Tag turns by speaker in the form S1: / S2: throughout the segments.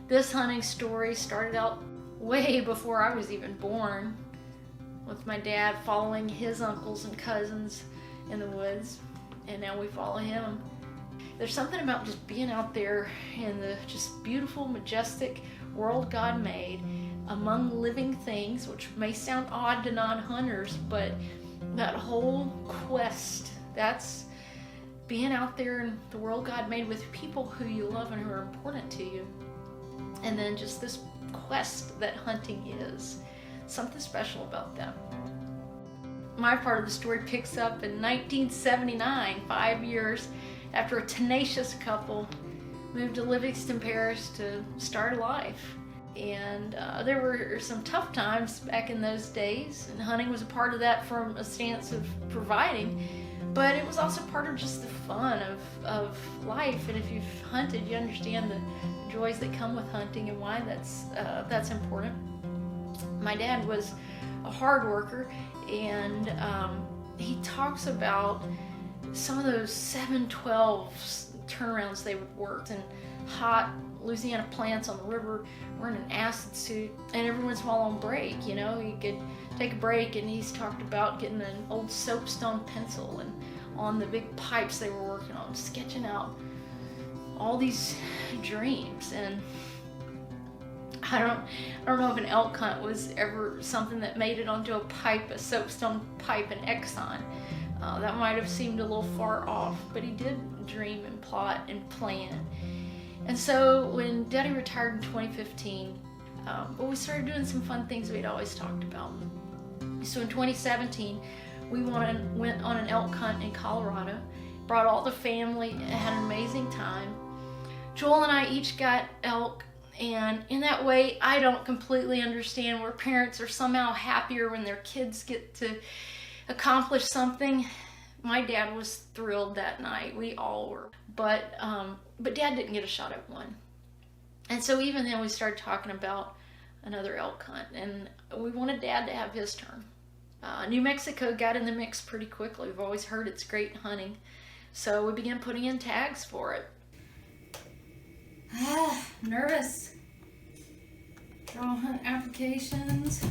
S1: This hunting story started out way before I was even born, with my dad following his uncles and cousins in the woods, and now we follow him. There's something about just being out there in the just beautiful, majestic world God made among living things, which may sound odd to non-hunters, but that whole quest, that's being out there in the world God made with people who you love and who are important to you. And then just this quest that hunting is, something special about them. My part of the story picks up in 1979, 5 years after a tenacious couple moved to Livingston Parish to start life. And there were some tough times back in those days, and hunting was a part of that from a stance of providing, but it was also part of just the fun of life. And if you've hunted, you understand the joys that come with hunting and why that's important. My dad was a hard worker, and he talks about some of those 7-12 turnarounds they would work in hot Louisiana plants on the river, wearing an acid suit, and every once in a while on break, you know, he could take a break, and he's talked about getting an old soapstone pencil and on the big pipes they were working on, sketching out all these dreams. And I don't know if an elk hunt was ever something that made it onto a pipe, a soapstone pipe in Exxon. That might have seemed a little far off, but he did dream and plot and plan. And so when Daddy retired in 2015, we started doing some fun things we'd always talked about. So in 2017, we went on an elk hunt in Colorado, brought all the family, and had an amazing time. Joel and I each got elk, and in that way, I don't completely understand where parents are somehow happier when their kids get to accomplish something. My dad was thrilled that night. We all were. But Dad didn't get a shot at one. And so even then we started talking about another elk hunt, and we wanted Dad to have his turn. New Mexico got in the mix pretty quickly. We've always heard it's great hunting. So we began putting in tags for it. Nervous. Draw hunt applications.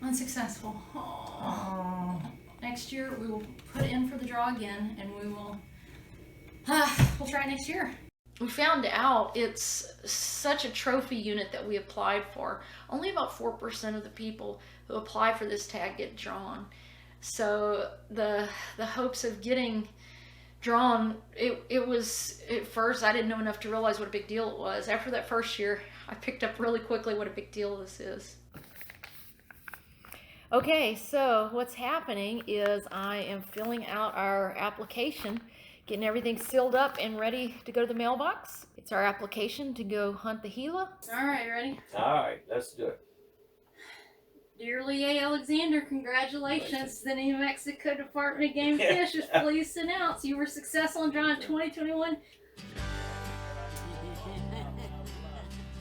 S1: Unsuccessful. Oh. Next year we will put in for the draw again, and we'll try it next year. We found out it's such a trophy unit that we applied for. Only about 4% of the people who apply for this tag get drawn. So the hopes of getting drawn, it was, at first I didn't know enough to realize what a big deal it was. After that first year, I picked up really quickly what a big deal this is. Okay, so what's happening is I am filling out our application, getting everything sealed up and ready to go to the mailbox. It's our application to go hunt the Gila. All right, ready?
S2: All right, let's do it.
S1: Dear Lee A. Alexander, congratulations. The New Mexico Department of Game and Fish is pleased to announce you were successful in drawing 2021.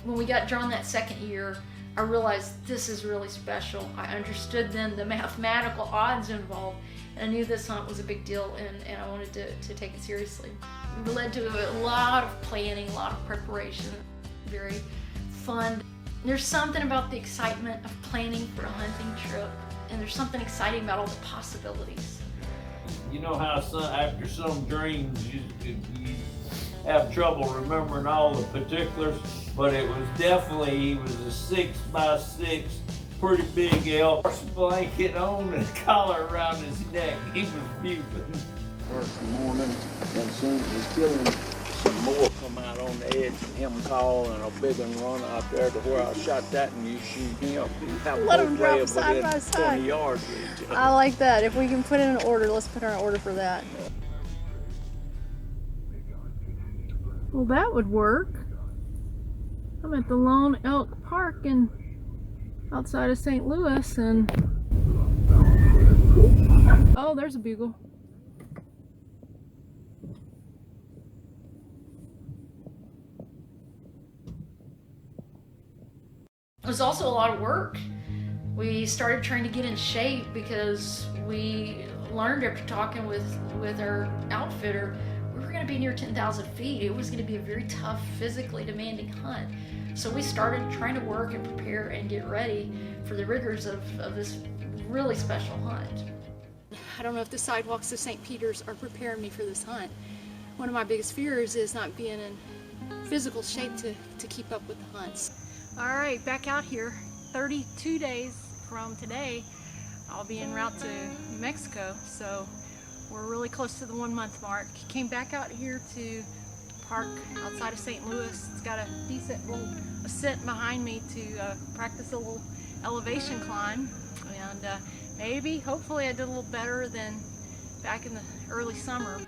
S1: When we got drawn that second year, I realized this is really special. I understood then the mathematical odds involved, and I knew this hunt was a big deal, and I wanted to take it seriously. It led to a lot of planning, a lot of preparation, very fun. There's something about the excitement of planning for a hunting trip, and there's something exciting about all the possibilities.
S2: You know how after some dreams you have trouble remembering all the particulars, but it was definitely, he was a 6x6, pretty big elk, horse blanket on and a collar around his neck. He was bugling.
S3: First morning, and soon as he's killing, some more come out on the edge, and him call, and a big one run out there to where I shot that, and you shoot him. You have
S4: let them drop side by side.
S3: 20 yards with each other.
S4: I like that. If we can put in an order, let's put in an order for that. Well, that would work. I'm at the Lone Elk Park outside of St. Louis, and oh, there's a bugle.
S1: It was also a lot of work. We started trying to get in shape because we learned after talking with our outfitter we were going to be near 10,000 feet. It was going to be a very tough, physically demanding hunt. So we started trying to work and prepare and get ready for the rigors of this really special hunt.
S4: I don't know if the sidewalks of St. Peter's are preparing me for this hunt. One of my biggest fears is not being in physical shape to keep up with the hunts. All right, back out here. 32 days from today, I'll be en route to New Mexico, so we're really close to the 1 month mark. Came back out here to park outside of St. Louis. It's got a decent little ascent behind me to practice a little elevation climb, and maybe, hopefully I did a little better than back in the early summer.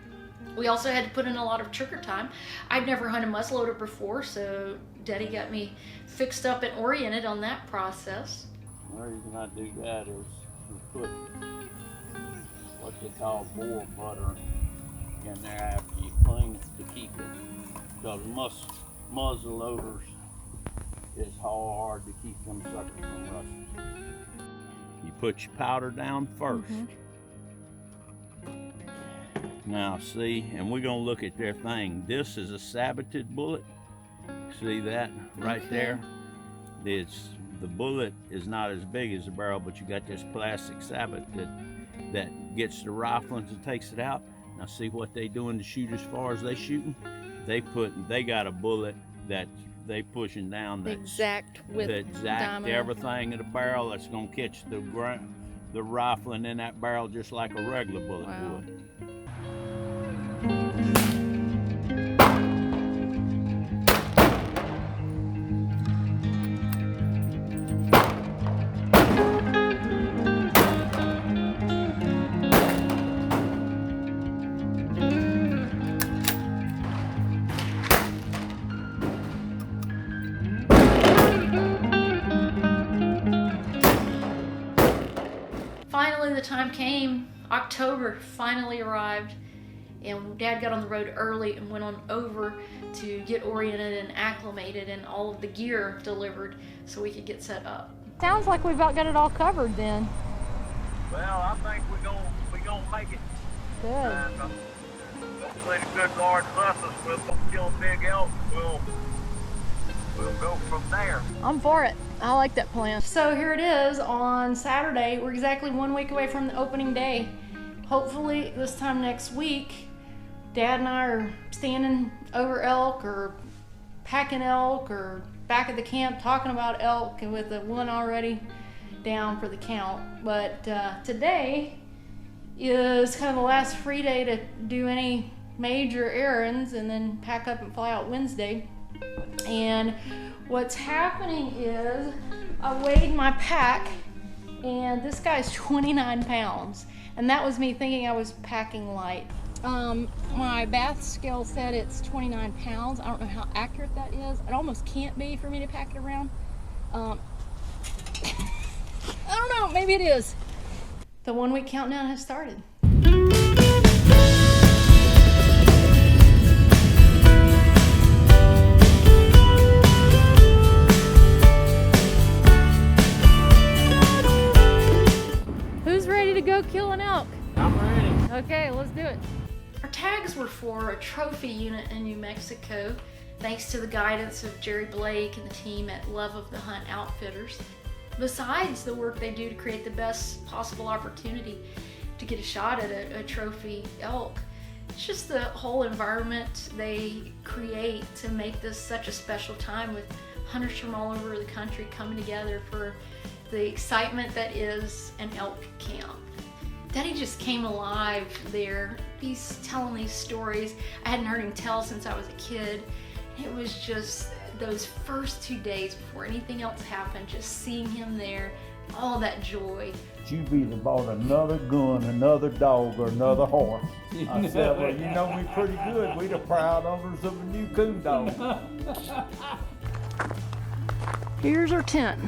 S1: We also had to put in a lot of trigger time. I'd never hunted muzzleloader before, so Daddy got me fixed up and oriented on that process.
S3: The reason I do that is you put what they call boar butter in there after you clean it to keep it. Because muzzleloaders is hard to keep them suckers from rusting. You put your powder down first. Now see, and we're gonna look at their thing. This is a saboted bullet. See that right there? It's the bullet is not as big as the barrel, but you got this plastic sabot that gets the rifle and takes it out. Now see what they doing to shoot as far as they shooting? They got a bullet that they pushing down
S4: The exact width,
S3: the exact
S4: diameter.
S3: everything in the barrel that's gonna catch the rifle and in that barrel just like a regular bullet would.
S1: Finally, the time came. October finally arrived, and Dad got on the road early and went on over to get oriented and acclimated and all of the gear delivered so we could get set up.
S4: Sounds like we've about got it all covered then.
S3: Well, I think we're gonna make it.
S4: Good.
S3: And hopefully the good Lord bless us. We'll kill a big elk. We'll go from there.
S4: I'm for it. I like that plan.
S1: So here it is on Saturday. We're exactly 1 week away from the opening day. Hopefully this time next week, Dad and I are standing over elk or packing elk or back at the camp talking about elk and with the one already down for the count. But today is kind of the last free day to do any major errands and then pack up and fly out Wednesday. And what's happening is I weighed my pack and this guy's 29 pounds. And that was me thinking I was packing light. My bath scale said it's 29 pounds. I don't know how accurate that is. It almost can't be for me to pack it around. I don't know, maybe it is. The 1 week countdown has started.
S4: Who's ready to go kill an elk?
S3: I'm ready.
S4: Okay, let's do it.
S1: Our tags were for a trophy unit in New Mexico, thanks to the guidance of Jerry Blake and the team at Love of the Hunt Outfitters. Besides the work they do to create the best possible opportunity to get a shot at a trophy elk, it's just the whole environment they create to make this such a special time with hunters from all over the country coming together for the excitement that is an elk camp. Daddy just came alive there. He's telling these stories I hadn't heard him tell since I was a kid. It was just those first 2 days before anything else happened, just seeing him there, all that joy.
S5: You've either bought another gun, another dog, or another horse. I said, well, you know me pretty good. We the proud owners of a new coon dog.
S4: Here's our tent.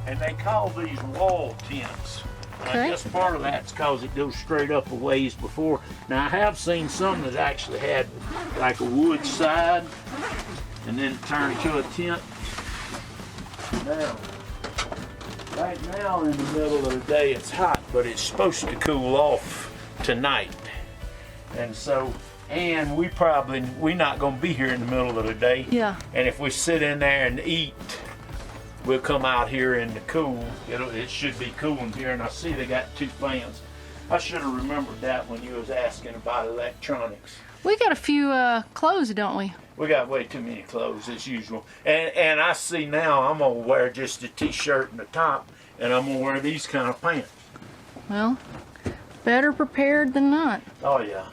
S3: And they call these wall tents.
S4: Okay.
S3: I guess part of that's because it goes straight up a ways before. Now I have seen some that actually had like a wood side and then turned to a tent. Now, right now in the middle of the day it's hot, but it's supposed to cool off tonight. And so
S5: And we're not gonna be here in the middle of the day.
S1: Yeah.
S5: And if we sit in there and eat, we'll come out here in the cool. It should be cool in here, and I see they got 2 fans. I should have remembered that when you was asking about electronics.
S1: We got a few clothes, don't we?
S5: We got way too many clothes as usual. And I see now I'm gonna wear just a t-shirt and a top, and I'm gonna wear these kind of pants.
S1: Well, better prepared than not.
S5: Oh yeah.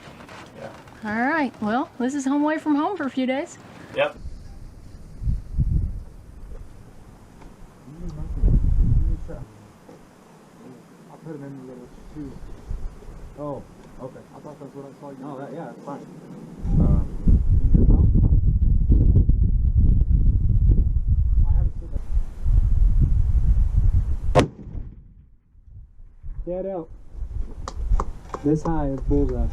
S1: All right. Well, this is home away from home for a few days.
S5: Yep.
S6: I'll put them in the little tube. Oh, okay. I thought that's what I saw you. Oh, yeah, it's fine. I haven't seen that. Dead out. This high is bullseye.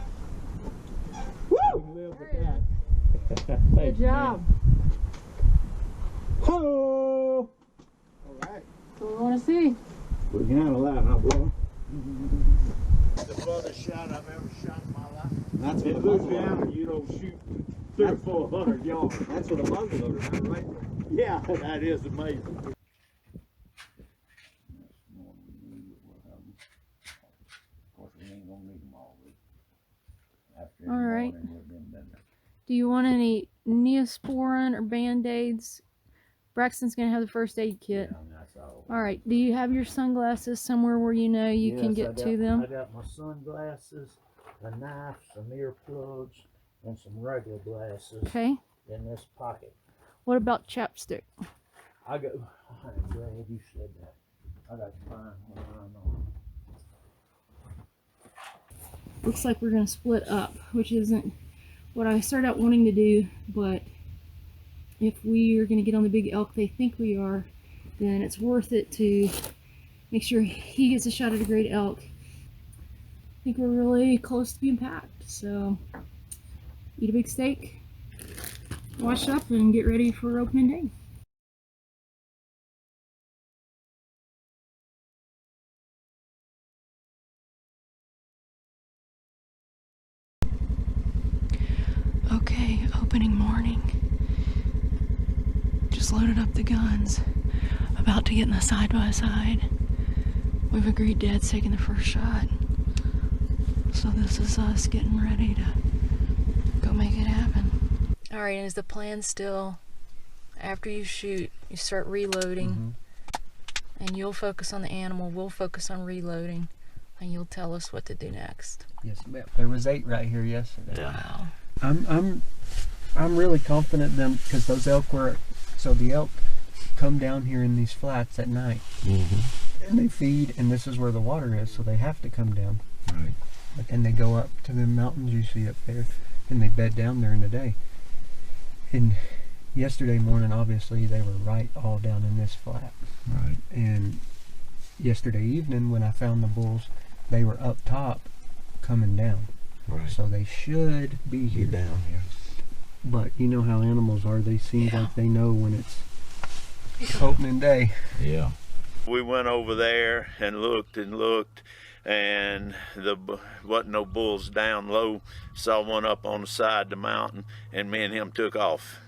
S6: Woo! Live with that.
S1: Good job.
S6: Oh! All right.
S1: What do we want to see?
S5: We can handle that, huh, boy? The farthest shot I've ever shot in my life.
S6: That's what
S5: in Louisiana, you don't shoot 300 or 400 yards.
S6: That's what a muzzleloader is, right?
S5: Yeah, that is amazing.
S1: All right. Do you want any Neosporin or Band-Aids? Braxton's going to have the first aid kit. All right. Do you have your sunglasses somewhere where you know you can get to them?
S5: I got my sunglasses, a knife, some earplugs, and some regular glasses
S1: Okay.
S5: in this pocket.
S1: What about chapstick?
S5: I'm glad you said that. I got to find one I know.
S1: Looks like we're going to split up, which isn't what I started out wanting to do, but if we are going to get on the big elk they think we are, then it's worth it to make sure he gets a shot at a great elk. I think we're really close to being packed, so eat a big steak, wash up, and get ready for opening day. Okay, opening morning. Just loaded up the guns. About to get in the side-by-side. We've agreed Dad's taking the first shot. So this is us getting ready to go make it happen. Alright, and is the plan still, after you shoot, you start reloading, and you'll focus on the animal, we'll focus on reloading, and you'll tell us what to do next.
S6: Yes, ma'am. There was 8 right here yesterday.
S1: Wow.
S6: I'm really confident them because those elk the elk come down here in these flats at night, and they feed, and this is where the water is, so they have to come down.
S5: Right.
S6: And they go up to the mountains you see up there, and they bed down there in the day. And yesterday morning, obviously, they were right all down in this flat.
S5: Right.
S6: And yesterday evening, when I found the bulls, they were up top, coming down.
S5: Right.
S6: So they should be here.
S5: Down here.
S6: But you know how animals are. They seem like they know when it's opening day.
S5: Yeah.
S3: We went over there and looked, and there wasn't no bulls down low. Saw one up on the side of the mountain, and me and him took off.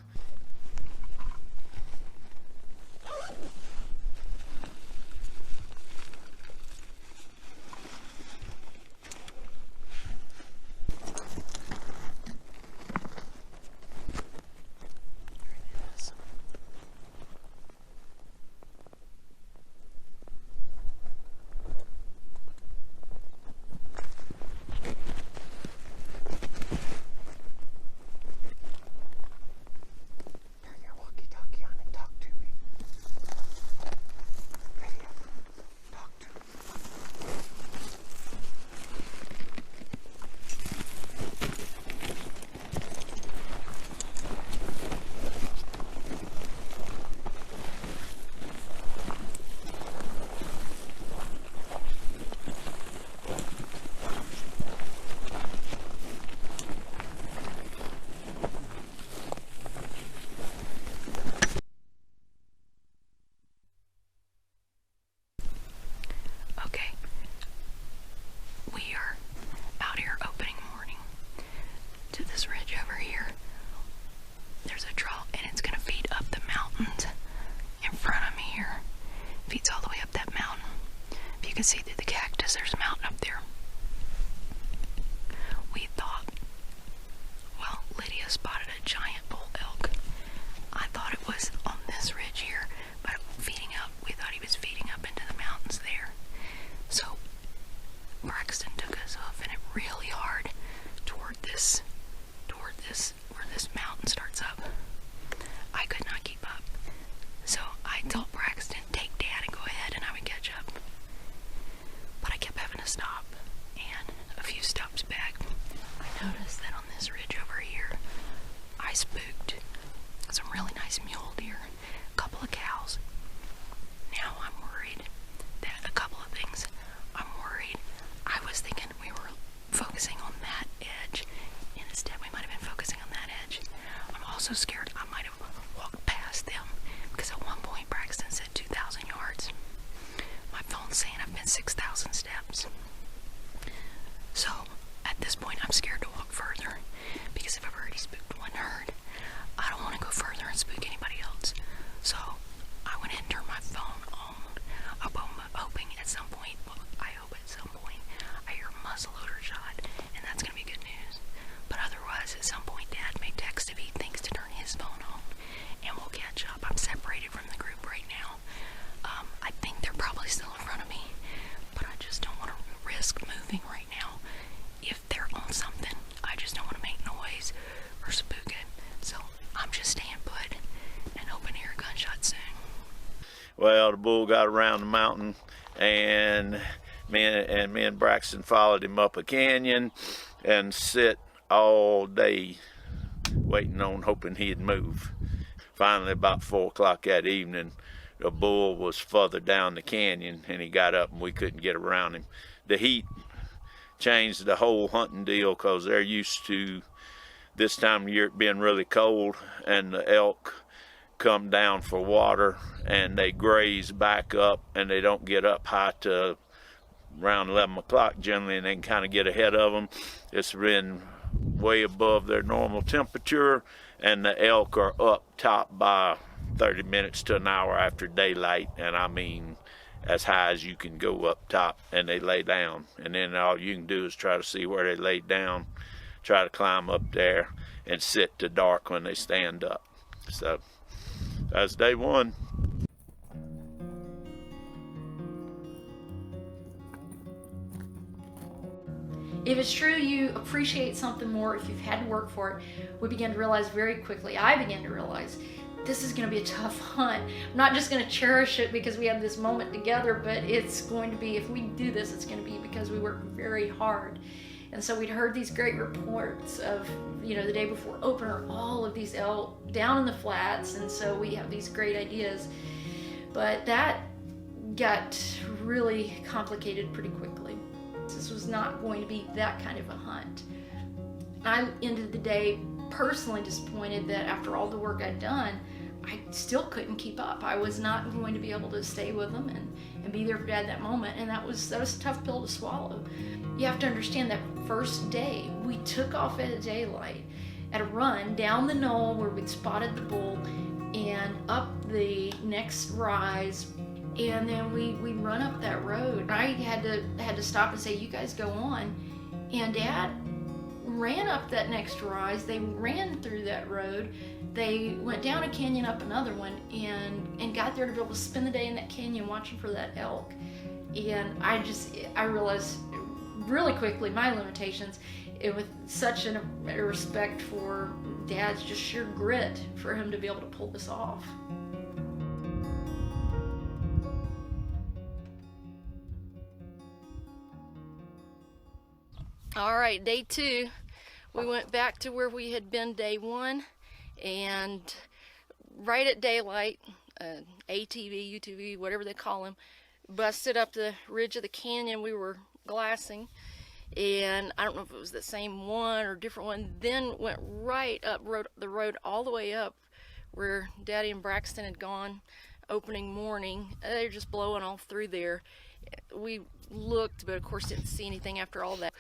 S4: spooked some really nice mule deer, a couple of cows. Now I'm worried that a couple of things. I'm worried. I was thinking we were focusing on that edge, and instead we might have been focusing on that edge. I'm also scared I might have walked past them, because at one point Braxton said 2,000 yards. My phone's saying I've been 6,000 steps. So at this point I'm scared to walk further, because if I've already spooked one herd, I don't want to go further and spook anybody else. So I went ahead and turned my phone on. I'm hoping at some point, well, I hope at some point, I hear a muzzleloader shot, and that's going to be good news. But otherwise, at some point, Dad may text if he thinks to turn his phone on, and we'll catch up. I'm separated from the group right now. I think they're probably still in front of me, but I just don't want to risk moving right now. If they're on something, I just don't want to make noise or spook it. So I'm just staying put and hoping to hear a gunshot soon.
S5: Well, the bull got around the mountain, and me and Braxton followed him up a canyon and sit all day waiting on, hoping he'd move. Finally, about 4 o'clock that evening, the bull was further down the canyon, and he got up and we couldn't get around him. The heat changed the whole hunting deal, because they're used to this time of year it being really cold, and the elk come down for water and they graze back up, and they don't get up high to around 11 o'clock generally, and they can kind of get ahead of them. It's been way above their normal temperature, and the elk are up top by 30 minutes to an hour after daylight, and I mean as high as you can go up top, and they lay down, and then all you can do is try to see where they lay down, try to climb up there and sit to dark when they stand up. So that's day one.
S1: If it's true you appreciate something more if you've had to work for it, we began to realize very quickly, I began to realize, this is going to be a tough hunt. I'm not just going to cherish it because we have this moment together, but it's going to be, if we do this, it's going to be because we work very hard. And so we'd heard these great reports of, the day before opener, all of these elk down in the flats, and so we have these great ideas. But that got really complicated pretty quickly. This was not going to be that kind of a hunt. I ended the day personally disappointed that after all the work I'd done, I still couldn't keep up. I was not going to be able to stay with them and be there for Dad that moment, and that was a tough pill to swallow. You have to understand that first day, we took off at daylight at a run down the knoll where we'd spotted the bull and up the next rise, and then we'd run up that road. I had to stop and say, you guys go on, and Dad ran up that next rise. They ran through that road. They went down a canyon, up another one, and got there to be able to spend the day in that canyon watching for that elk. And I realized really quickly my limitations, and with such a respect for Dad's just sheer grit for him to be able to pull this off. All right, day 2, we went back to where we had been day 1, and right at daylight, ATV, UTV, whatever they call them, busted up the ridge of the canyon we were glassing, and I don't know if it was the same one or different one, then went right up the road all the way up where Daddy and Braxton had gone opening morning. They're just blowing all through there. We looked, but of course didn't see anything after all that.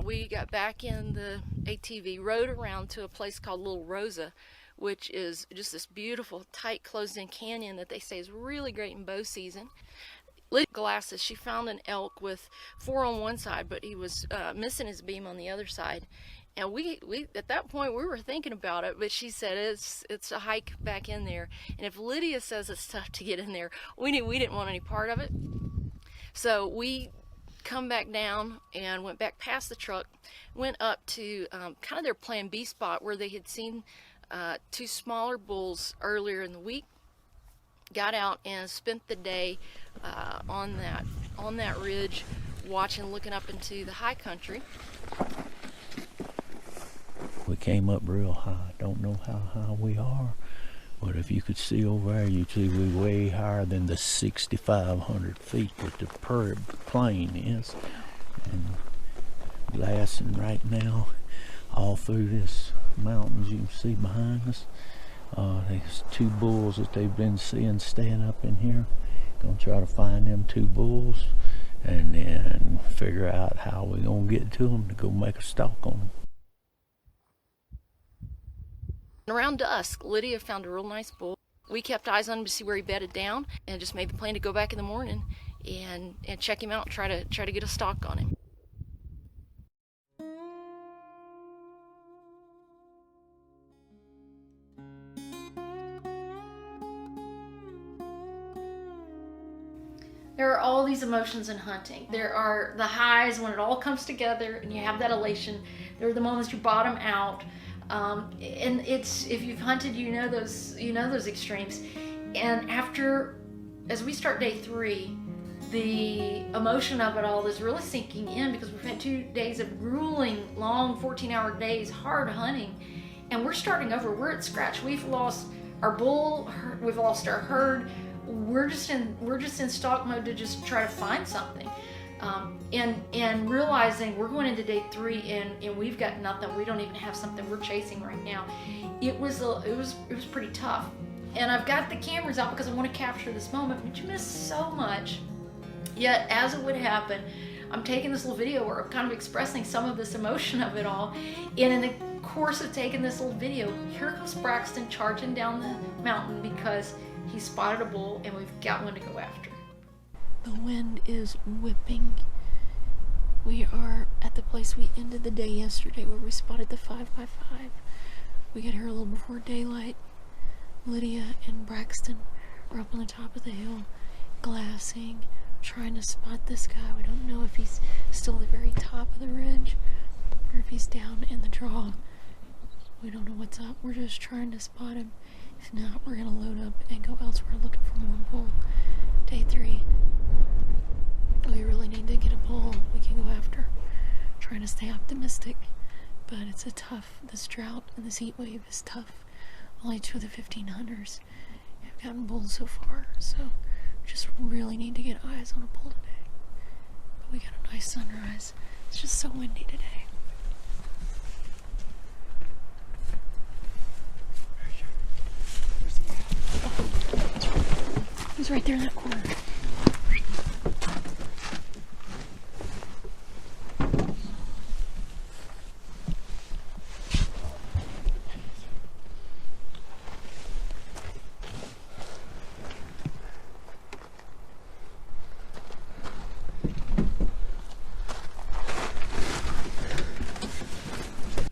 S1: We got back in the ATV, rode around to a place called Little Rosa, which is just this beautiful, tight, closed-in canyon that they say is really great in bow season. Lit glasses, she found an elk with 4 on one side, but he was missing his beam on the other side. And we at that point we were thinking about it, but she said it's a hike back in there, and if Lydia says it's tough to get in there, we didn't want any part of it. So we come back down and went back past the truck, went up to kind of their plan B spot where they had seen 2 smaller bulls earlier in the week. Got out and spent the day on that ridge, looking up into the high country.
S3: We came up real high. Don't know how high we are, but if you could see over there, you'd see we're way higher than the 6,500 feet that the prairie plain is. And glassing right now all through this mountains you can see behind us. There's 2 bulls that they've been seeing staying up in here. Gonna try to find them 2 bulls and then figure out how we're gonna get to them to go make a stalk on them.
S1: Around dusk, Lydia found a real nice bull. We kept eyes on him to see where he bedded down, and just made the plan to go back in the morning and check him out and try to get a stalk on him. There are all these emotions in hunting. There are the highs when it all comes together and you have that elation. There are the moments you bottom out. And it's, if you've hunted, you know those extremes. And as we start day 3, the emotion of it all is really sinking in, because we've had 2 days of grueling, long 14-hour days, hard hunting, and we're starting over. We're at scratch. We've lost our bull, we've lost our herd. We're just in stalk mode to just try to find something. And realizing we're going into day 3 and we've got nothing. We don't even have something we're chasing right now. It was pretty tough. And I've got the cameras out because I want to capture this moment, but you miss so much. Yet, as it would happen, I'm taking this little video where I'm kind of expressing some of this emotion of it all. And in the course of taking this little video, here comes Braxton charging down the mountain because he spotted a bull and we've got one to go after. The wind is whipping. We are at the place we ended the day yesterday where we spotted the 5x5. We got here a little before daylight. Lydia and Braxton are up on the top of the hill, glassing, trying to spot this guy. We don't know if he's still at the very top of the ridge or if he's down in the draw. We don't know what's up. We're just trying to spot him. If not, we're gonna load up and go elsewhere looking for more bull. Day 3. We really need to get a bull we can go after. Trying to stay optimistic, but it's this drought and this heat wave is tough. Only 2 of the 15 hunters have gotten bulls so far, so just really need to get eyes on a bull today. But we got a nice sunrise. It's just so windy today. He's right there in that corner.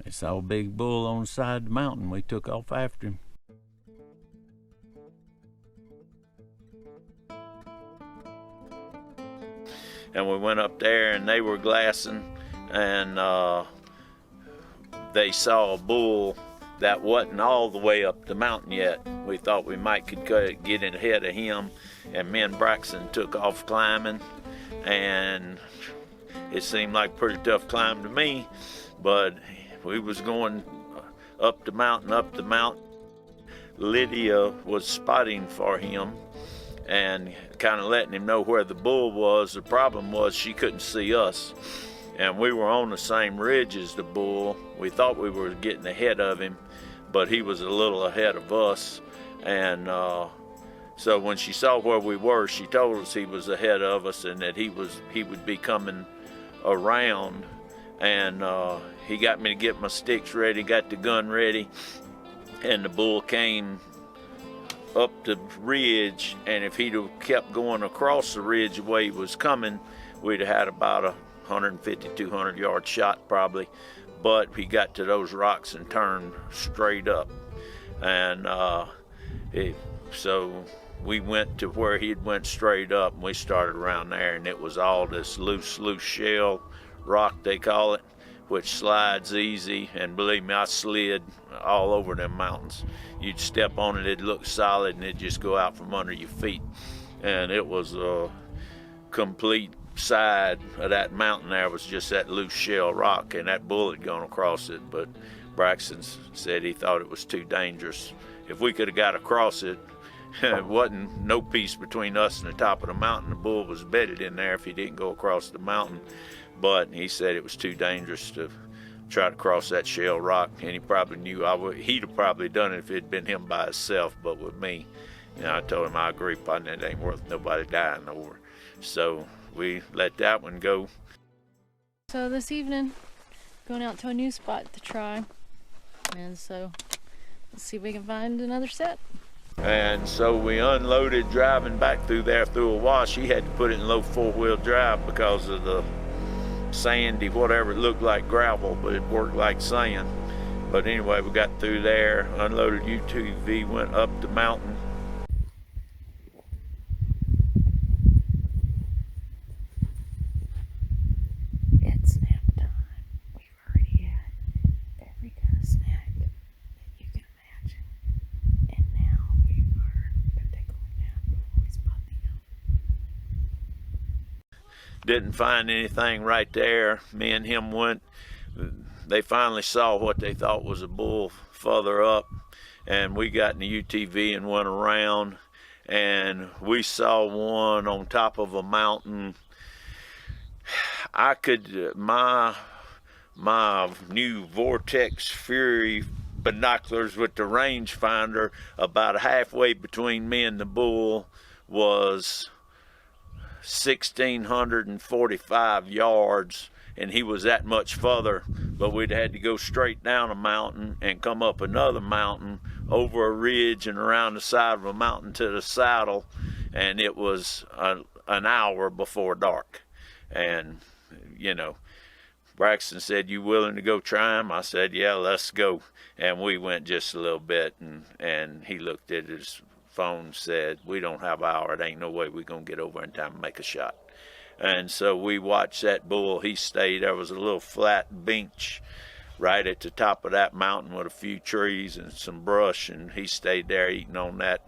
S3: They saw a big bull on the side of the mountain. We took off after him. And we went up there and they were glassing, and they saw a bull that wasn't all the way up the mountain yet. We thought we might could get in ahead of him, and me and Braxton took off climbing, and it seemed like a pretty tough climb to me, but we was going up the mountain. Lydia was spotting for him and kind of letting him know where the bull was. The problem was she couldn't see us, and we were on the same ridge as the bull. We thought we were getting ahead of him, but he was a little ahead of us, and so when she saw where we were, she told us he was ahead of us and that he would be coming around, and he got me to get my sticks ready, got the gun ready, and the bull came up the ridge, and if he'd have kept going across the ridge the way he was coming, we'd have had about a 150, 200 yard shot probably, but he got to those rocks and turned straight up, and so we went to where he'd went straight up, and we started around there, and it was all this loose shell rock, they call it, which slides easy, and believe me, I slid all over them mountains. You'd step on it, it'd look solid, and it'd just go out from under your feet. And it was a complete side of that mountain there was just that loose shell rock, and that bull had gone across it. But Braxton said he thought it was too dangerous. If we could have got across it, it wasn't no peace between us and the top of the mountain. The bull was bedded in there if he didn't go across the mountain. But he said it was too dangerous to try to cross that shell rock, and he probably knew he'd have probably done it if it had been him by himself. But with me, you know, I told him I agree, partner, it ain't worth nobody dying over. So we let that one go.
S1: So this evening, going out to a new spot to try, and so let's see if we can find another set.
S3: And so we unloaded driving back through there through a wash. He had to put it in low 4-wheel drive because of the sandy, whatever, it looked like gravel, but it worked like sand. But anyway, we got through there, unloaded UTV, went up the mountain.
S1: It's snap time. We've already had every kind of snack that you can imagine. And now we are going to take a look at before we spot the elk.
S3: Didn't find anything right there. Me and him went. They finally saw what they thought was a bull further up, and we got in the UTV and went around, and we saw one on top of a mountain. I could, my new Vortex Fury binoculars with the rangefinder, about halfway between me and the bull was 1,645 yards, and he was that much further, but we'd had to go straight down a mountain and come up another mountain, over a ridge and around the side of a mountain to the saddle, and it was an hour before dark. And, you know, Braxton said, "You willing to go try him?" I said, "Yeah, let's go." And we went just a little bit, and he looked at his phone, said, "We don't have an hour. It ain't no way we're going to get over in time to make a shot." And so we watched that bull. He stayed. There was a little flat bench right at the top of that mountain with a few trees and some brush, and he stayed there eating on that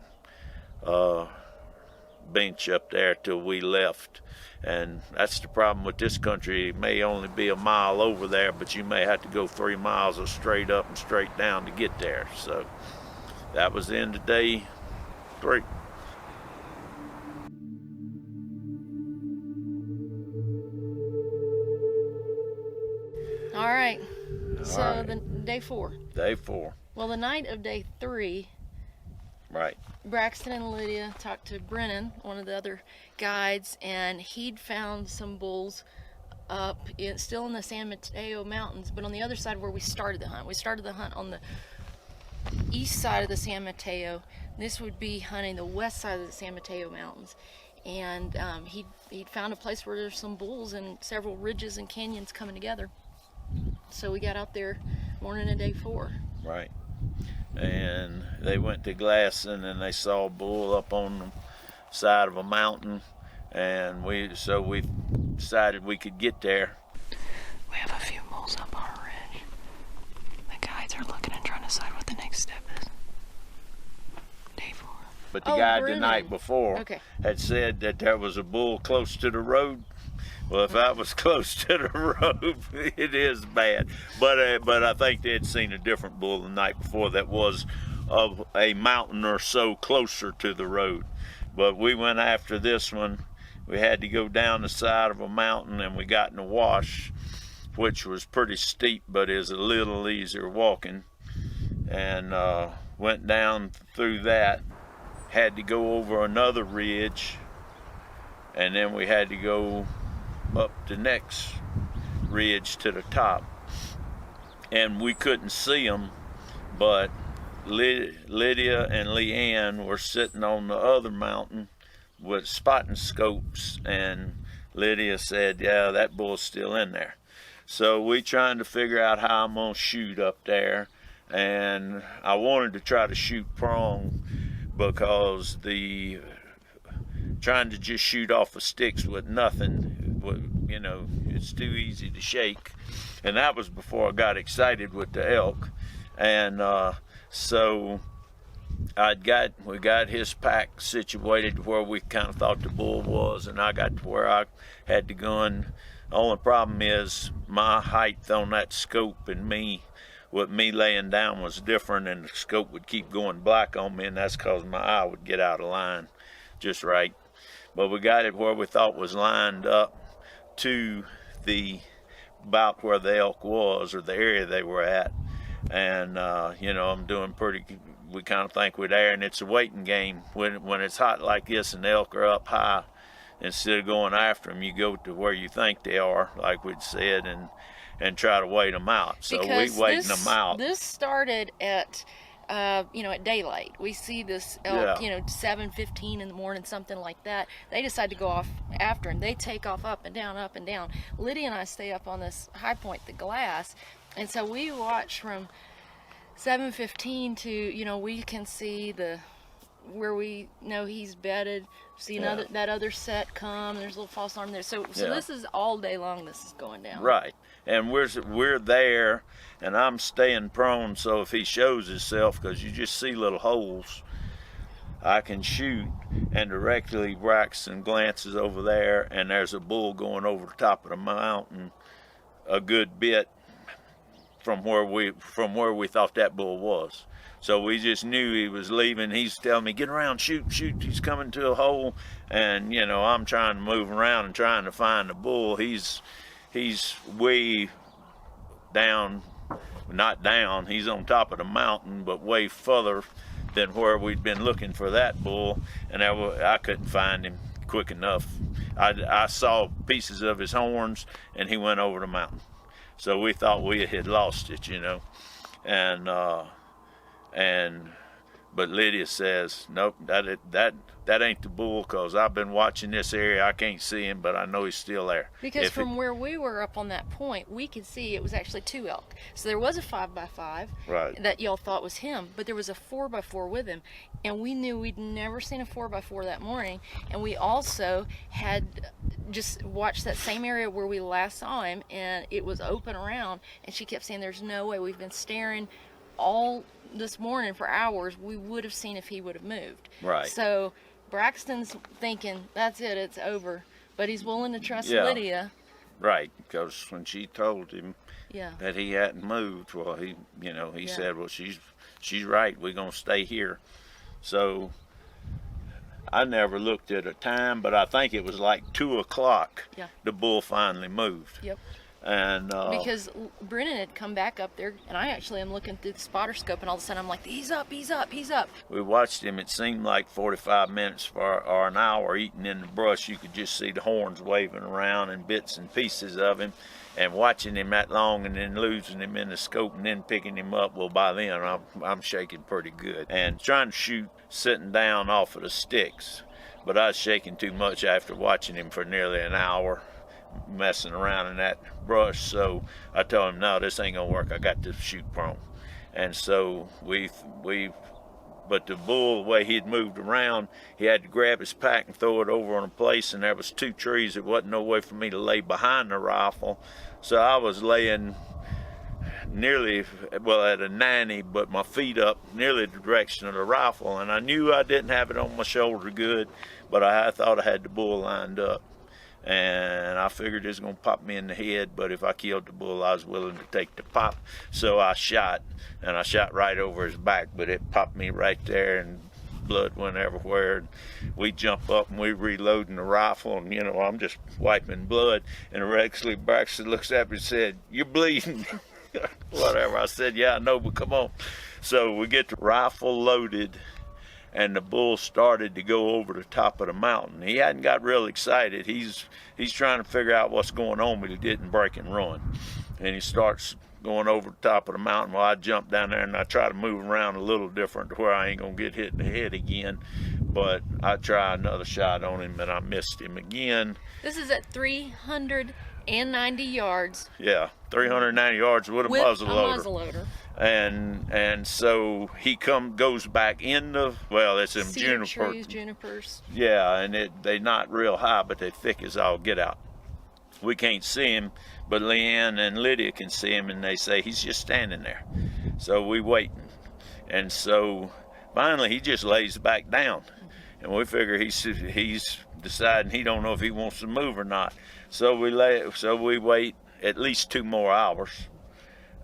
S3: bench up there till we left. And that's the problem with this country. It may only be a mile over there, but you may have to go 3 miles of straight up and straight down to get there. So that was the end of day 3.
S1: All right. So the day 4.
S3: Day 4.
S1: Well, the night of day 3,
S3: Right.
S1: Braxton and Lydia talked to Brennan, one of the other guides, and he'd found some bulls up still in the San Mateo Mountains, but on the other side where we started the hunt. We started the hunt on the east side of the San Mateo. This would be hunting the west side of the San Mateo Mountains. And he'd found a place where there's some bulls and several ridges and canyons coming together. So we got out there morning of day 4.
S3: Right. And they went to Glasson and they saw a bull up on the side of a mountain, and we decided we could get there.
S1: We have a few bulls up on a ridge. The guides are looking and trying to decide what the next step is. Day 4.
S3: But the guide the
S1: Brennan.
S3: night before had said that there was a bull close to the road. Well, if I was close to the road, it is bad. But I think they had seen a different bull the night before that was of a mountain or so closer to the road. But we went after this one. We had to go down the side of a mountain, and we got in a wash, which was pretty steep, but is a little easier walking. And went down through that. Had to go over another ridge, and then we had to go up the next ridge to the top, and we couldn't see them, but Lydia and Leanne were sitting on the other mountain with spotting scopes, and Lydia said, "Yeah, that bull's still in there." So we trying to figure out how I'm gonna shoot up there, and I wanted to try to shoot prong because trying to just shoot off of sticks with nothing, you know, it's too easy to shake. And that was before I got excited with the elk. And so we got his pack situated where we kind of thought the bull was, and I got to where I had the gun. The only problem is my height on that scope and me with me laying down was different, and the scope would keep going black on me, and that's because my eye would get out of line just right. But we got it where we thought was lined up to the about where the elk was, or the area they were at. And you know, I'm doing pretty, we kind of think we're there, and it's a waiting game. When it's hot like this and the elk are up high, instead of going after them, you go to where you think they are, like we'd said, and try to wait them out. So
S1: Because
S3: we waiting them out.
S1: This started at you know, at daylight. We see this elk, you know, 7:15 in the morning, something like that. They decide to go off after him. They take off up and down, up and down. Lydia and I stay up on this high point, the glass, and so we watch from 7:15 to, you know, we can see where we know he's bedded. See that other set come. There's a little false alarm there. So this is all day long. This is going down.
S3: Right, and we're there, and I'm staying prone. So if he shows himself, because you just see little holes, I can shoot, and directly Braxton glances over there, and there's a bull going over the top of the mountain, a good bit from where we thought that bull was. So we just knew he was leaving. He's telling me, get around, shoot, he's coming to a hole. And, you know, I'm trying to move around and trying to find the bull. He's way down, not down, he's on top of the mountain, but way further than where we'd been looking for that bull. And I couldn't find him quick enough. I saw pieces of his horns, and he went over the mountain. So we thought we had lost it, you know. But Lydia says, nope, that ain't the bull, because I've been watching this area. I can't see him, but I know he's still there.
S1: Because from where we were up on that point, we could see it was actually 2 elk. So there was a 5x5 that y'all thought was him, but there was a 4x4 with him. And we knew we'd never seen a 4x4 that morning. And we also had just watched that same area where we last saw him, and it was open around. And she kept saying, there's no way. We've been staring all this morning for hours. We would have seen if he would have moved.
S3: Right.
S1: So Braxton's thinking, that's it, it's over. But he's willing to trust Lydia.
S3: Right, because when she told him that he hadn't moved, well, he said, well, she's right, we're going to stay here. So I never looked at a time, but I think it was like 2 o'clock the bull finally moved.
S1: Yep.
S3: And
S1: because Brennan had come back up there, and I actually am looking through the spotter scope, and all of a sudden I'm like, he's up.
S3: We watched him. It seemed like 45 minutes or an hour eating in the brush. You could just see the horns waving around and bits and pieces of him, and watching him that long and then losing him in the scope and then picking him up. Well, by then I'm shaking pretty good and trying to shoot sitting down off of the sticks, but I was shaking too much after watching him for nearly an hour messing around in that brush. So I told him, no, this ain't gonna work, I got to shoot prone. And so but the bull, the way he'd moved around, he had to grab his pack and throw it over on a place, and there was 2 trees. There wasn't no way for me to lay behind the rifle, so I was laying nearly, well, at a 90, but my feet up nearly the direction of the rifle, and I knew I didn't have it on my shoulder good, but I thought I had the bull lined up. And I figured it was going to pop me in the head, but if I killed the bull, I was willing to take the pop. So I shot, and I shot right over his back, but it popped me right there, and blood went everywhere. And we jump up, and we reloading the rifle, and, you know, I'm just wiping blood. And actually, Braxton looks at me and said, "You're bleeding." Whatever. I said, "Yeah, I know, but come on." So we get the rifle loaded, and the bull started to go over the top of the mountain. He hadn't got real excited. He's trying to figure out what's going on, but he didn't break and run. And he starts going over the top of the mountain. Well, I jump down there, and I try to move around a little different to where I ain't going to get hit in the head again. But I try another shot on him, and I missed him again.
S1: This is at 390 yards.
S3: Yeah, 390 yards with a muzzleloader. And so he goes back in the, well, it's them
S1: junipers.
S3: Yeah, and they not real high, but they thick as all get out. We can't see him, but Leanne and Lydia can see him, and they say he's just standing there. So we waiting, and so finally he just lays back down, and we figure he's deciding he don't know if he wants to move or not. So we wait at least 2 more hours.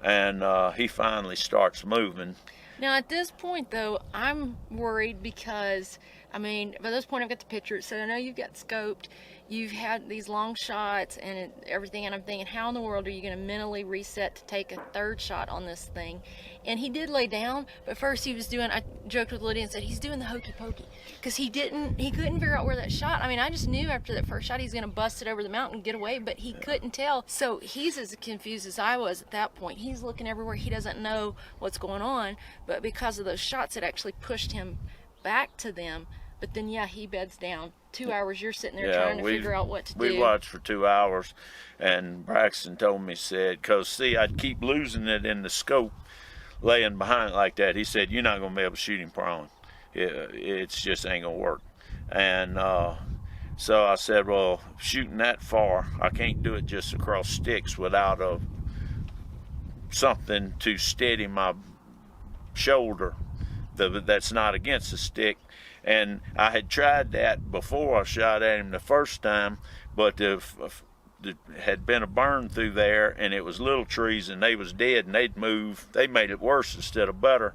S3: and he finally starts moving.
S1: Now at this point though, I'm worried because, I mean, by this point I've got the picture, so I know you've got scoped, you've had these long shots and everything, and I'm thinking, how in the world are you going to mentally reset to take a third shot on this thing? And he did lay down, but first he was doing, I joked with Lydia and said, he's doing the hokey pokey, because he couldn't figure out where that shot, I mean, I just knew after that first shot he's going to bust it over the mountain and get away, but he couldn't tell. So he's as confused as I was at that point. He's looking everywhere, he doesn't know what's going on, but because of those shots it actually pushed him back to them. But then, yeah, he beds down. 2 hours, you're sitting there trying to figure out what to do.
S3: We watched for 2 hours, and Braxton told me, said, because, see, I'd keep losing it in the scope, laying behind it like that. He said, you're not going to be able to shoot him prone. It's just ain't going to work. And so I said, well, shooting that far, I can't do it just across sticks without something to steady my shoulder that's not against the stick. And I had tried that before I shot at him the first time, but there had been a burn through there, and it was little trees, and they was dead, and they'd moved. They made it worse instead of better.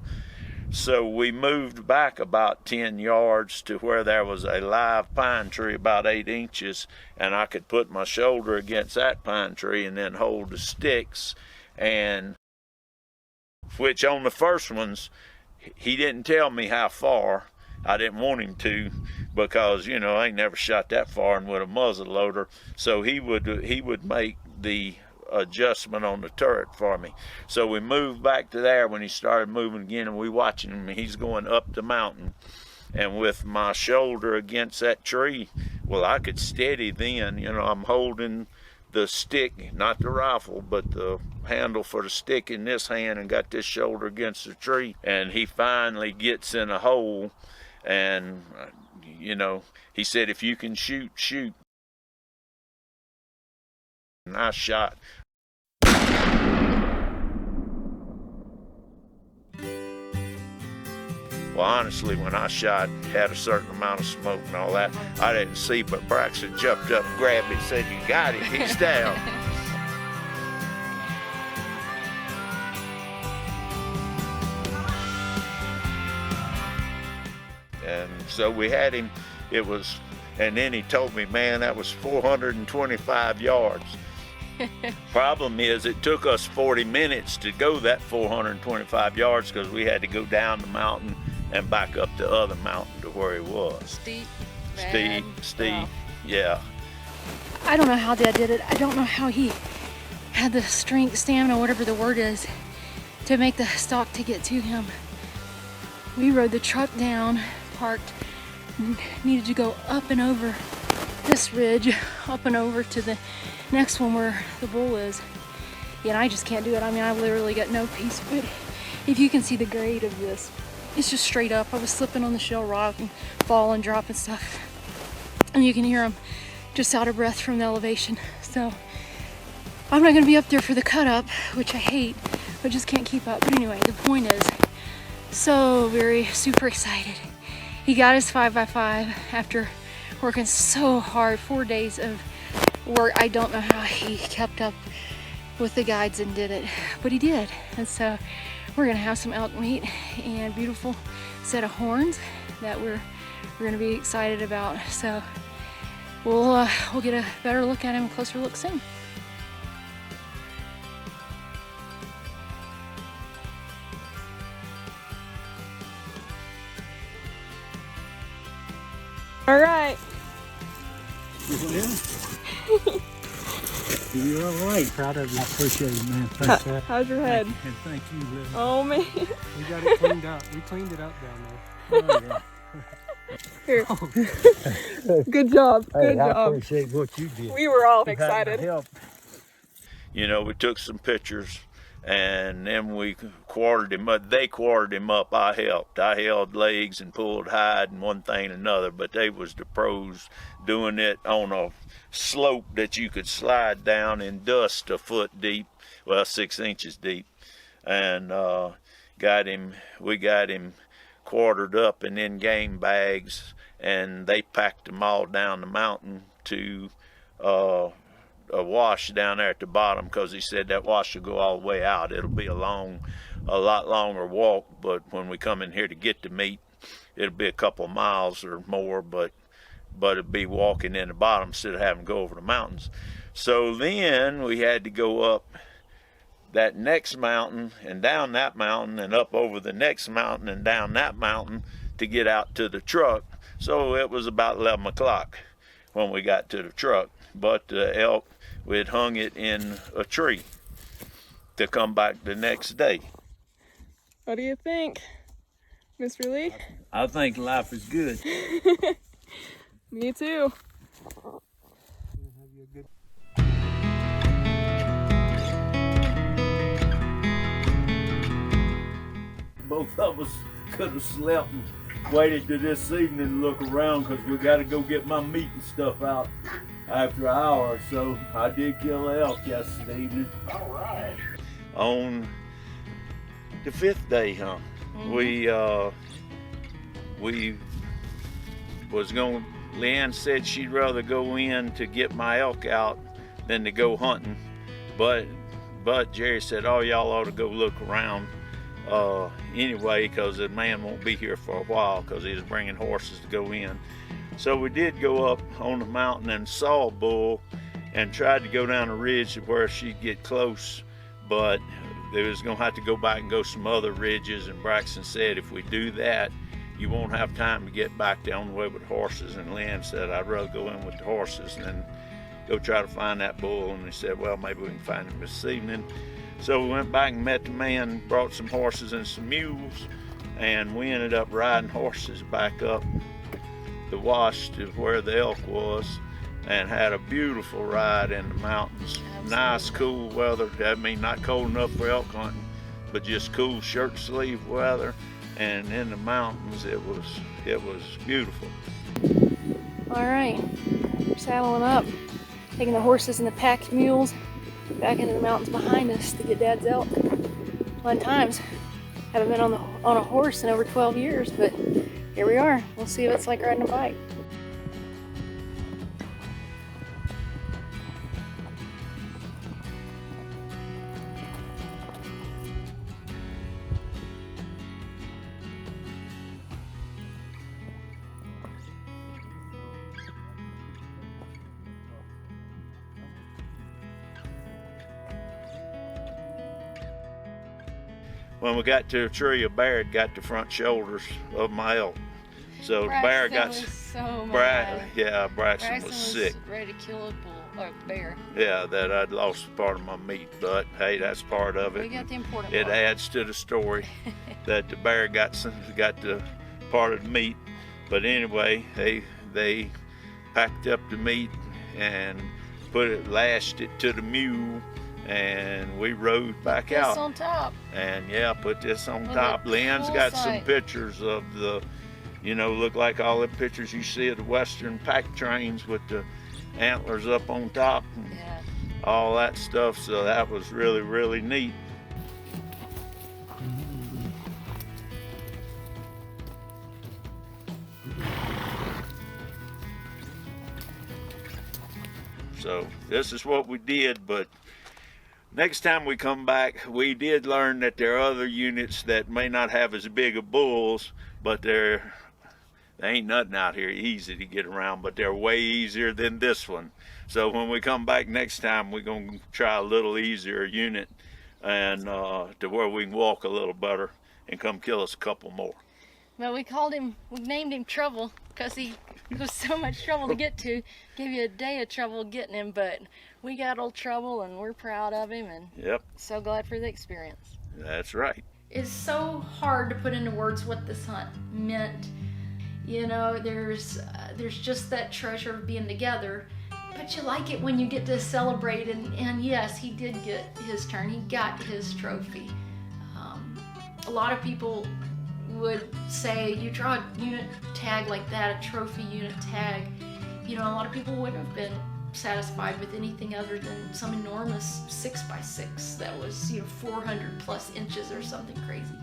S3: So we moved back about 10 yards to where there was a live pine tree about 8 inches, and I could put my shoulder against that pine tree and then hold the sticks. And which on the first ones, he didn't tell me how far. I didn't want him to, because, you know, I ain't never shot that far and with a muzzle loader. So he would make the adjustment on the turret for me. So we moved back to there when he started moving again, and we watching him. He's going up the mountain, and with my shoulder against that tree, well, I could steady then. You know, I'm holding the stick, not the rifle, but the handle for the stick in this hand, and got this shoulder against the tree. And he finally gets in a hole. And, you know, he said, if you can shoot, shoot. And I shot. Well, honestly, when I shot, had a certain amount of smoke and all that, I didn't see, but Braxton jumped up, grabbed me, and said, you got him, he's down. And so we had him, and then he told me, man, that was 425 yards. Problem is, it took us 40 minutes to go that 425 yards because we had to go down the mountain and back up the other mountain to where he was. Steep, yeah.
S4: I don't know how Dad did it. I don't know how he had the strength, stamina, whatever the word is, to make the stalk to get to him. We rode the truck down, parked, needed to go up and over this ridge, up and over to the next one where the bull is. Yeah, and I just can't do it. I mean, I literally got no peace, but if you can see the grade of this, it's just straight up. I was slipping on the shell rock and falling, dropping stuff. And you can hear him just out of breath from the elevation. So I'm not gonna be up there for the cut up, which I hate, but just can't keep up. But anyway, the point is, so super excited. He got his 5x5 after working so hard, 4 days of work. I don't know how he kept up with the guides and did it, but he did. And so we're gonna have some elk meat and a beautiful set of horns that we're gonna be excited about. So we'll get a better look at him, a closer look soon.
S7: All right.
S6: You're all right. Proud of you. I appreciate it, man. Thanks, Dad.
S7: How's your head?
S6: And thank you, Liv.
S7: Oh man.
S6: We got it cleaned up. We cleaned it up down there.
S7: Here. Good job. Good
S6: I
S7: job.
S6: appreciate what you did.
S7: We were all
S6: You had my
S7: excited.
S6: help.
S3: You know, we took some pictures, and then we quartered him up. They quartered him up. I helped. I held legs and pulled hide and one thing and another, but they was the pros doing it on a slope that you could slide down in dust a foot deep, well, 6 inches deep, and we got him quartered up and in game bags, and they packed them all down the mountain to a wash down there at the bottom, because he said that wash will go all the way out. It'll be a lot longer walk, but when we come in here to get the meat, it'll be a couple of miles or more, but it'll be walking in the bottom instead of having to go over the mountains. So then we had to go up that next mountain and down that mountain and up over the next mountain and down that mountain to get out to the truck. So it was about 11 o'clock when we got to the truck, but the elk, we had hung it in a tree to come back the next day.
S7: What do you think, Mr. Lee?
S2: I think life is good.
S7: Me too.
S2: Both of us could have slept and waited to this evening to look around, because we got to go get my meat and stuff out after an hour or so. I did kill an elk yesterday evening.
S5: All right.
S3: On the 5th day, huh? We was going. Leanne said she'd rather go in to get my elk out than to go hunting, but Jerry said, "Oh, y'all ought to go look around anyway, because the man won't be here for a while because he's bringing horses to go in." So we did go up on the mountain and saw a bull and tried to go down a ridge to where she'd get close, but they was gonna have to go back and go some other ridges, and Braxton said if we do that, you won't have time to get back down the way with horses. And Lynn said, "I'd rather go in with the horses than go try to find that bull." And they said, "Well, maybe we can find him this evening." So we went back and met the man, brought some horses and some mules, and we ended up riding horses back up the wash to where the elk was, and had a beautiful ride in the mountains.
S1: Absolutely.
S3: Nice, cool weather. I mean, not cold enough for elk hunting, but just cool shirt sleeve weather. And in the mountains, it was beautiful.
S4: All right, we're saddling up, taking the horses and the pack mules back into the mountains behind us to get Dad's elk. Fun times. Haven't been on a horse in over 12 years, but here we are. We'll see what it's like riding a bike.
S3: When we got to a tree, a bear had got the front shoulders of my elk. So the bear got
S1: was so
S3: Braxton was sick.
S1: Ready to kill a bull or a bear.
S3: Yeah, that I'd lost part of my meat, but hey, that's part of it.
S1: We got the important
S3: It
S1: part.
S3: adds to the story that the bear got the part of the meat. But anyway, they packed up the meat and lashed it to the mule, and we rode back
S1: This
S3: out.
S1: on top.
S3: And yeah, put this on
S1: What a
S3: top. Lynn's
S1: cool
S3: got some
S1: sight.
S3: pictures of the, look like all the pictures you see of the Western pack trains with the antlers up on top and
S1: Yeah.
S3: all that stuff. So that was really, really neat. So this is what we did, but next time we come back, we did learn that there are other units that may not have as big of bulls, but there ain't nothing out here easy to get around, but they're way easier than this one. So when we come back next time, we're gonna try a little easier unit, and to where we can walk a little better and come kill us a couple more.
S1: Well, we named him Trouble because he was so much trouble to get to. Gave you a day of trouble getting him, but we got old Trouble and we're proud of him and
S3: Yep,
S1: so glad for the experience.
S3: that's right.
S1: It's so hard to put into words what this hunt meant. There's just that treasure of being together, but you like it when you get to celebrate, and yes, he did get his turn. He got his trophy. A lot of people would say, you draw a unit tag like that, a trophy unit tag, a lot of people wouldn't have been satisfied with anything other than some enormous 6x6 that was 400 plus inches or something crazy.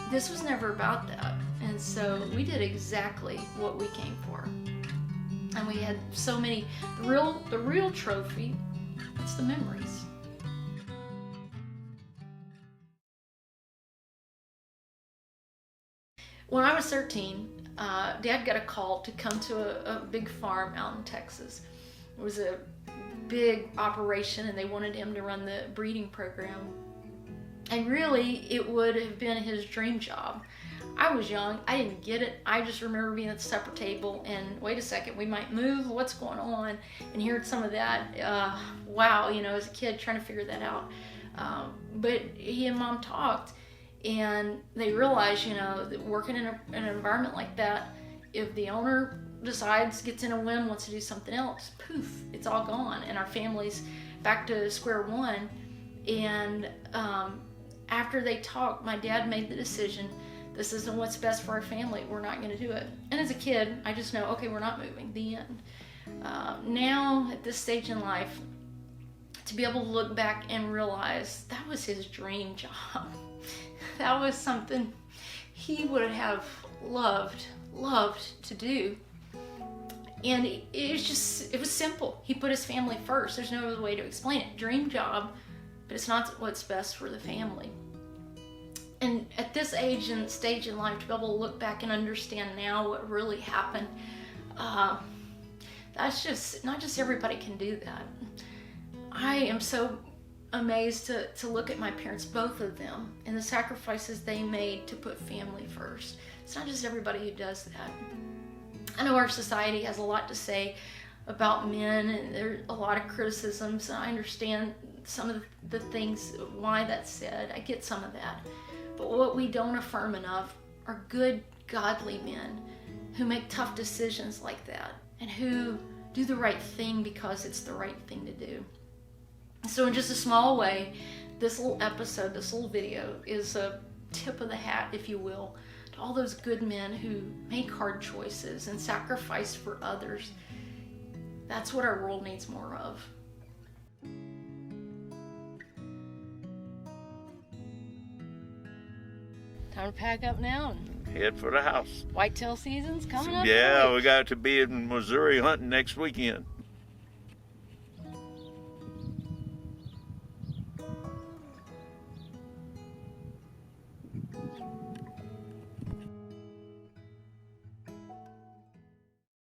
S1: This was never about that, and so we did exactly what we came for. And we had so many. The real trophy, it's the memories. When I was 13, Dad got a call to come to a big farm out in Texas. It was a big operation, and they wanted him to run the breeding program. And really, it would have been his dream job. I was young, I didn't get it. I just remember being at the supper table and, wait a second, we might move, what's going on? And hearing some of that, wow, you know, as a kid trying to figure that out. But he and Mom talked, and they realized, you know, that working in an environment like that, if the owner decides, gets in a whim, wants to do something else, poof, it's all gone. And our family's back to square one. And after they talked, my dad made the decision, this isn't what's best for our family, we're not going to do it. And as a kid, I just know, okay, we're not moving, the end. Now, at this stage in life, to be able to look back and realize that was his dream job. That was something he would have loved to do. And it was simple. He put his family first. There's no other way to explain it. Dream job, but it's not what's best for the family. And at this age and stage in life, to be able to look back and understand now what really happened, that's just, not just everybody can do that. I am so amazed to look at my parents, both of them, and the sacrifices they made to put family first. It's not just everybody who does that. I know our society has a lot to say about men, and there's a lot of criticisms, and I understand some of the things, why that's said. I get some of that. But what we don't affirm enough are good, godly men who make tough decisions like that, and who do the right thing because it's the right thing to do. So in just a small way, this little episode, this little video is a tip of the hat, if you will, to all those good men who make hard choices and sacrifice for others. That's what our world needs more of. Time to pack up now and
S3: Head for the house.
S1: whitetail season's coming up.
S3: Yeah,
S1: quick.
S3: we got to be in Missouri hunting next weekend.